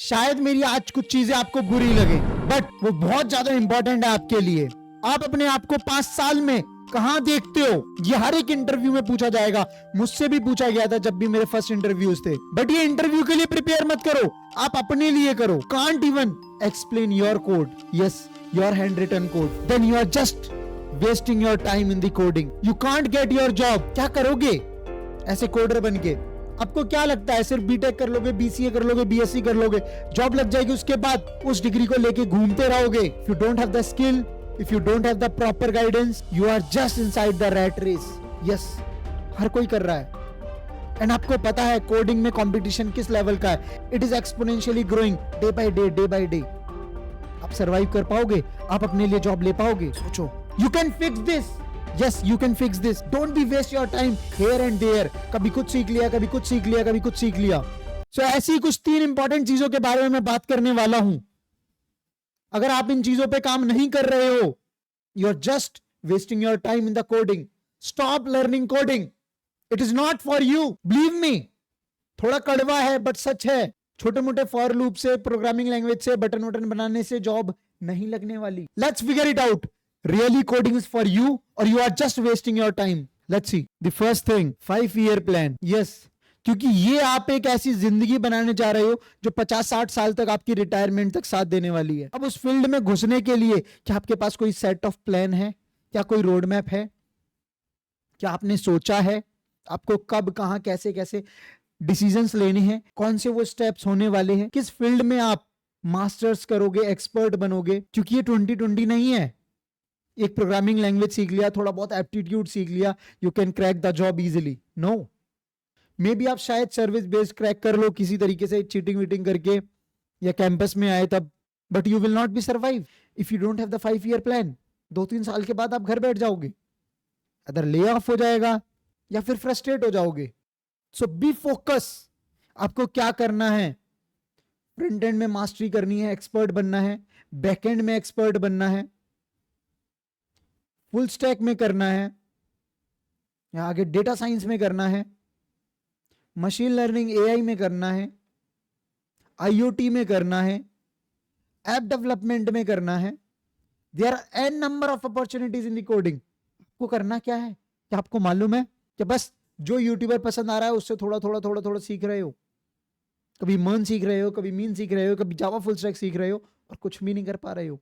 शायद मेरी आज कुछ चीजें आपको बुरी लगे, बट वो बहुत ज्यादा इंपॉर्टेंट है आपके लिए। आप अपने आप को 5 साल में कहां देखते हो, ये हर एक इंटरव्यू में पूछा जाएगा। मुझसे भी पूछा गया था जब भी मेरे फर्स्ट इंटरव्यूज थे। बट ये इंटरव्यू के लिए प्रिपेयर मत करो, आप अपने लिए करो। Can't even explain your code, yes your hand written code, then you are just wasting your time in the coding. You can't get your job. क्या करोगे ऐसे कोडर बन के? आपको क्या लगता है सिर्फ बीटेक कर लोगे, बीसीए कर लोगे, बीएससी कर लोगे, जॉब लग जाएगी, उसके बाद उस डिग्री को लेके घूमते रहोगे? If you don't have the skill, if you don't have the proper guidance, you are just inside the rat race. Yes, हर कोई कर रहा है। एंड आपको पता है कोडिंग में कंपटीशन किस लेवल का है। It is exponentially growing day by day, day by day. आप सरवाइव कर पाओगे? आप अपने लिए जॉब ले पाओगे? सोचो। You can fix this. Yes, you can fix this. Don't be waste your time here and there. कभी कुछ सीख लिया, कभी कुछ सीख लिया, कभी कुछ सीख लिया। So ऐसी कुछ 3 इंपॉर्टेंट चीजों के बारे में मैं बात करने वाला हूं। अगर आप इन चीजों पे काम नहीं कर रहे हो, you are just wasting your time in the coding. Stop learning coding. It is not for you. Believe me. थोड़ा कड़वा है बट सच है। छोटे मोटे फॉर लूप से, प्रोग्रामिंग लैंग्वेज से, बटन वटन बनाने से जॉब नहीं लगने वाली। Let's figure it out. Really coding is for you or you are just wasting your time? Let's see. The first thing, 5-year plan. Yes, क्योंकि ये आप एक ऐसी जिंदगी बनाने जा रहे हो जो 50-60 साल तक आपकी रिटायरमेंट तक साथ देने वाली है। अब उस फील्ड में घुसने के लिए क्या आपके पास कोई सेट ऑफ प्लान है? क्या कोई रोड मैप है? क्या आपने सोचा है आपको कब, कहां, कैसे कैसे डिसीजंस लेने हैं? कौन से वो स्टेप्स होने वाले हैं? किस फील्ड में आप मास्टर्स करोगे, एक्सपर्ट बनोगे? क्योंकि ये 2020 नहीं है। एक प्रोग्रामिंग लैंग्वेज सीख लिया, थोड़ा बहुत एप्टीट्यूड सीख लिया, you can crack the job easily. No, may be आप शायद सर्विस बेस्ड क्रैक कर लो किसी तरीके से, चीटिंग वीटिंग करके, या कैंपस में आए तब, but you will not be survive if you don't have the 5-year plan. 2-3 साल के बाद आप घर बैठ जाओगे, अदर ले ऑफ हो जाएगा या फिर फ्रस्ट्रेट हो जाओगे। सो बी फोकस। आपको क्या करना है? फ्रंट एंड में मास्टरी करनी है, एक्सपर्ट बनना है, बैक एंड में एक्सपर्ट बनना है, फुल स्टैक में करना है, या आगे डेटा साइंस में करना है, मशीन लर्निंग एआई में करना है, आईओटी में करना है, ऐप डेवलपमेंट में करना है। There are n number of opportunities in the coding. आपको करना क्या है? क्या आपको मालूम है कि बस जो यूट्यूबर पसंद आ रहा है उससे थोड़ा थोड़ा थोड़ा थोड़ा सीख रहे हो? कभी मर्न सीख रहे हो, कभी मीन सीख रहे हो, कभी जावा फुल स्टैक सीख रहे हो और कुछ भी नहीं कर पा रहे हो।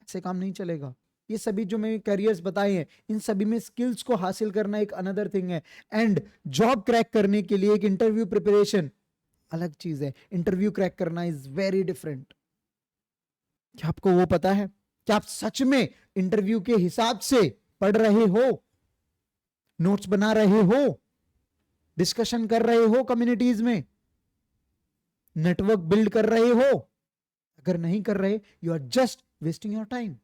ऐसे काम नहीं चलेगा। ये सभी जो मैंने करियर्स बताए हैं, इन सभी में स्किल्स को हासिल करना एक अनदर थिंग है। एंड जॉब क्रैक करने के लिए एक इंटरव्यू प्रिपरेशन अलग चीज है। इंटरव्यू क्रैक करना इज वेरी डिफरेंट। क्या आपको वो पता है? क्या आप सच में इंटरव्यू के हिसाब से पढ़ रहे हो, नोट्स बना रहे हो, डिस्कशन कर रहे हो कम्युनिटीज में, नेटवर्क बिल्ड कर रहे हो? अगर नहीं कर रहे, you are just wasting your time.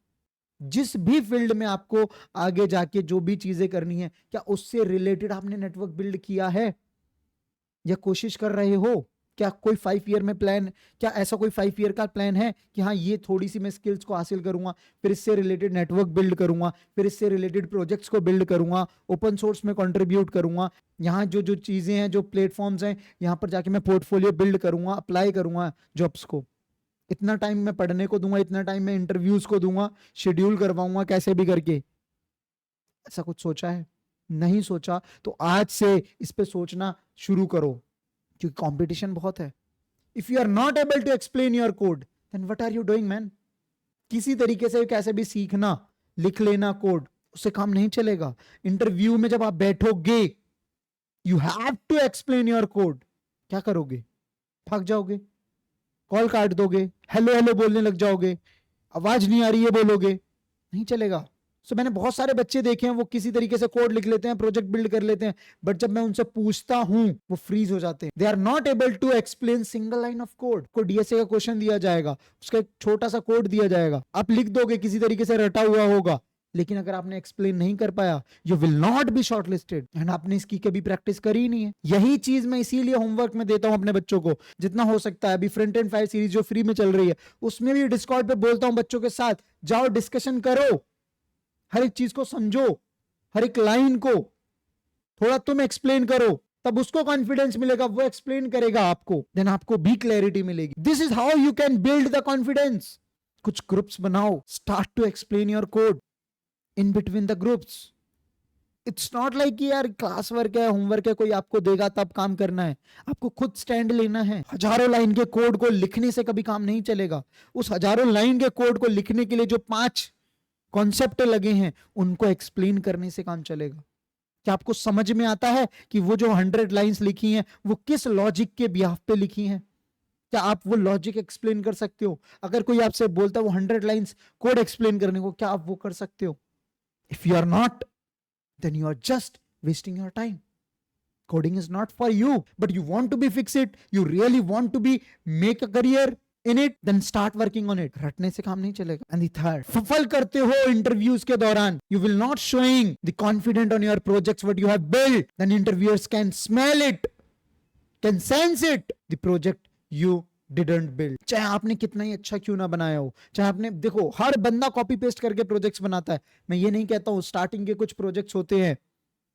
जिस भी फील्ड में आपको आगे जाके जो भी चीजें करनी है, क्या उससे रिलेटेड आपने नेटवर्क बिल्ड किया है या कोशिश कर रहे हो? क्या कोई 5-year में प्लान, क्या ऐसा कोई 5-year का प्लान है कि हाँ ये थोड़ी सी मैं स्किल्स को हासिल करूंगा, फिर इससे रिलेटेड नेटवर्क बिल्ड करूंगा, फिर इससे रिलेटेड प्रोजेक्ट्स को बिल्ड करूंगा, ओपन सोर्स में कंट्रीब्यूट करूंगा, यहाँ जो जो चीजें हैं, जो प्लेटफॉर्म्स हैं, यहाँ पर जाके मैं पोर्टफोलियो बिल्ड करूंगा, अप्लाई करूंगा जॉब्स को। इतना टाइम मैं पढ़ने को दूंगा, इतना टाइम मैं इंटरव्यूज को दूंगा, शेड्यूल करवाऊंगा कैसे भी करके। ऐसा कुछ सोचा है? नहीं सोचा तो आज से इस पे सोचना शुरू करो, क्योंकि कंपटीशन बहुत है। If you are not able to explain your code, then what are you doing man? किसी तरीके से कैसे भी सीखना, लिख लेना कोड, उससे काम नहीं चलेगा। इंटरव्यू में जब आप बैठोगे, you have to explain your code. क्या करोगे? भाग जाओगे, कॉल काट दोगे, हेलो हेलो बोलने लग जाओगे, आवाज नहीं आ रही है बोलोगे, नहीं चलेगा। सो मैंने बहुत सारे बच्चे देखे हैं, वो किसी तरीके से कोड लिख लेते हैं, प्रोजेक्ट बिल्ड कर लेते हैं, बट जब मैं उनसे पूछता हूं वो फ्रीज हो जाते हैं। They are not able to explain single line of code. को डीएसए का क्वेश्चन दिया जाएगा, उसका एक छोटा सा कोड दिया जाएगा, आप लिख दोगे, किसी तरीके से रटा हुआ होगा, लेकिन अगर आपने एक्सप्लेन नहीं कर पाया, you will not be shortlisted. And आपने इसकी कभी प्रैक्टिस करी नहीं है। यही चीज मैं इसीलिए होमवर्क में देता हूं अपने बच्चों को, जितना हो सकता है। अभी फ्रंट एंड 5 सीरीज जो फ्री में चल रही है, उसमें भी डिस्कॉर्ड पे बोलता हूं बच्चों के साथ, जाओ डिस्कशन करो, हर एक चीज को समझो, हर एक लाइन को थोड़ा तुम एक्सप्लेन करो। तब उसको कॉन्फिडेंस मिलेगा, वो एक्सप्लेन करेगा आपको, देन आपको भी क्लैरिटी मिलेगी। This is how you can build the confidence. कुछ ग्रुप्स बनाओ, start to explain your code in between the groups. It's not like कि यार क्लास वर्क है, होमवर्क है, कोई आपको देगा तब काम करना है। आपको खुद स्टैंड लेना है। हजारों लाइन के कोड को लिखने से कभी काम नहीं चलेगा। उस हजारों लाइन के कोड को लिखने के लिए जो 5 कॉन्सेप्ट लगे हैं, उनको एक्सप्लेन करने से काम चलेगा। क्या आपको समझ में आता है कि वो जो 100 लाइंस लिखी हैं वो किस लॉजिक के बिहाफ पे लिखी हैं? क्या आप वो लॉजिक एक्सप्लेन कर सकते हो? अगर कोई आपसे बोलता है वो 100 लाइंस कोड एक्सप्लेन करने को, क्या आप वो कर सकते हो? If you are not, then you are just wasting your time. Coding is not for you, but you want to be fix it, you really want to be make a career in it, then start working on it. रटने से काम नहीं चलेगा. And the third, सफल करते हो interviews के दौरान, you will not showing the confident on your projects what you have built, then interviewers can smell it, can sense it, the project you didn't build. चाहे आपने कितना ही अच्छा क्यों ना बनाया हो, चाहे आपने, देखो हर बंदा कॉपी पेस्ट करके प्रोजेक्ट्स बनाता है। मैं ये नहीं कहता हूं, स्टार्टिंग के कुछ प्रोजेक्ट्स होते हैं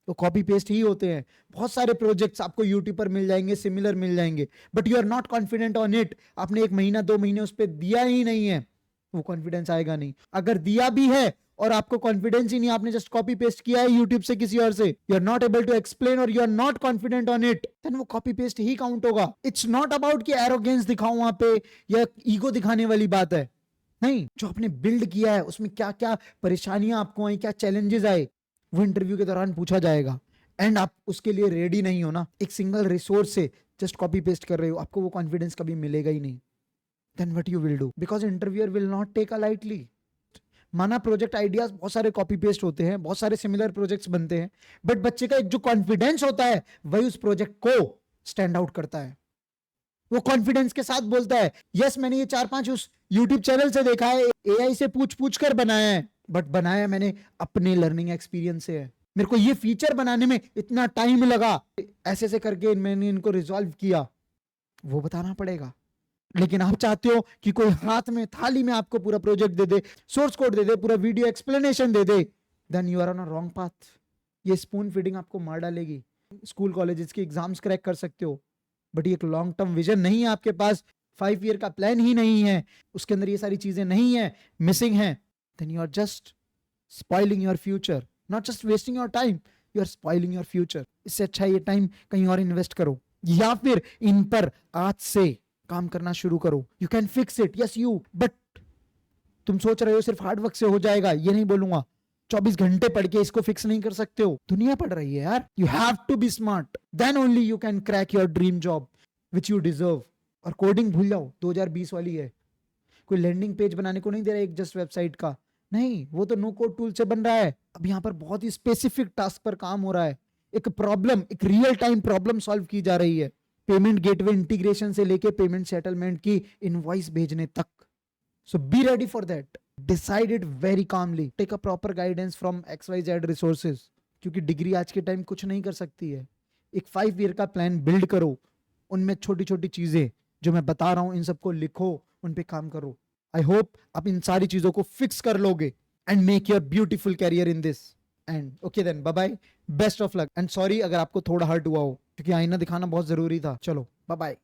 तो कॉपी पेस्ट ही होते हैं। बहुत सारे प्रोजेक्ट्स आपको यूट्यूब पर मिल जाएंगे, सिमिलर मिल जाएंगे, but you are not confident on it. आपने 1 महीना 2 महीने उस पर दिया ही नहीं है, वो कॉन्फिडेंस आएगा नहीं। अगर दिया भी है और आपको कॉन्फिडेंस ही नहीं, आपने जस्ट कॉपी पेस्ट किया है यूट्यूब से किसी और से, you are not able to explain और you are not confident on it, then वो कॉपी पेस्ट ही काउंट होगा। इट्स नॉट अबाउट कि एरोगेंस दिखाऊं वहां पे या ईगो दिखाने वाली बात है, नहीं। जो आपने बिल्ड किया है उसमें क्या क्या परेशानियां आपको आई, क्या चैलेंजेस आए, वो इंटरव्यू के दौरान पूछा जाएगा। एंड आप उसके लिए रेडी नहीं हो ना, एक सिंगल रिसोर्स से जस्ट कॉपी पेस्ट कर रहे हो, आपको वो कॉन्फिडेंस कभी मिलेगा ही नहीं। Then what you will do, because interviewer will not take a lightly. माना प्रोजेक्ट आइडियाज बहुत सारे कॉपी पेस्ट होते हैं, बहुत सारे सिमिलर प्रोजेक्ट्स बनते हैं, बट बच्चे का एक जो कॉन्फिडेंस होता है वही उस प्रोजेक्ट को स्टैंड आउट करता है। वो कॉन्फिडेंस के साथ बोलता है, यस मैंने ये 4-5 उस यूट्यूब चैनल से देखा है, एआई से पूछ कर बनाया है, बट बनाया मैंने अपने लर्निंग एक्सपीरियंस से है। मेरे को ये फीचर बनाने में इतना टाइम लगा, ऐसे ऐसे करके मैंने इनको रिजॉल्व किया, वो बताना पड़ेगा। लेकिन आप चाहते हो कि कोई हाथ में थाली में आपको पूरा प्रोजेक्ट दे दे, सोर्स कोड दे दे, पूरा वीडियो एक्सप्लेनेशन दे दे, then you are on a wrong path. ये स्पून फीडिंग आपको मार डालेगी। स्कूल कॉलेजेस के एग्जाम्स क्रैक कर सकते हो, बट ये एक लॉन्ग टर्म विजन नहीं है आपके पास, 5 ईयर का प्लान ही नहीं है, उसके अंदर ये सारी चीजें नहीं है, मिसिंग है, then you are just spoiling your future, not just wasting your time, you are spoiling your future. इससे अच्छा ये टाइम कहीं और इन्वेस्ट करो, या फिर इन पर आज से काम करना शुरू करो। You can fix it, yes you, but तुम सोच रहे हो सिर्फ हार्ड वर्क से हो जाएगा, ये नहीं बोलूंगा। 24 घंटे पढ़ के इसको फिक्स नहीं कर सकते हो, दुनिया पढ़ रही है यार। You have to be smart, then only you can crack your dream job which you deserve. और कोडिंग भूल जाओ, 2020 वाली है। कोई लैंडिंग पेज बनाने को नहीं दे रहा एक जस्ट वेबसाइट का, नहीं, वो तो नो कोड टूल से बन रहा है। अब यहाँ पर बहुत ही स्पेसिफिक टास्क पर काम हो रहा है, एक प्रॉब्लम, एक रियल टाइम प्रॉब्लम सॉल्व की जा रही है। पेमेंट गेटवे इंटीग्रेशन से लेके पेमेंट सेटलमेंट की इनवॉइस भेजने तक। So be ready for that, decide it very calmly, take a proper guidance from XYZ resources, क्योंकि डिग्री आज के टाइम कुछ नहीं कर सकती है। एक 5 ईयर का प्लान बिल्ड करो, उनमें छोटी छोटी चीजें जो मैं बता रहा हूं इन सबको लिखो, उन पे काम करो। आई होप आप इन सारी चीजों को फिक्स कर लोगे and make your beautiful career in this. And okay then, bye bye, best of luck, and sorry अगर आपको थोड़ा हर्ट हुआ हो, क्योंकि आईना दिखाना बहुत जरूरी था। चलो बाय बाय।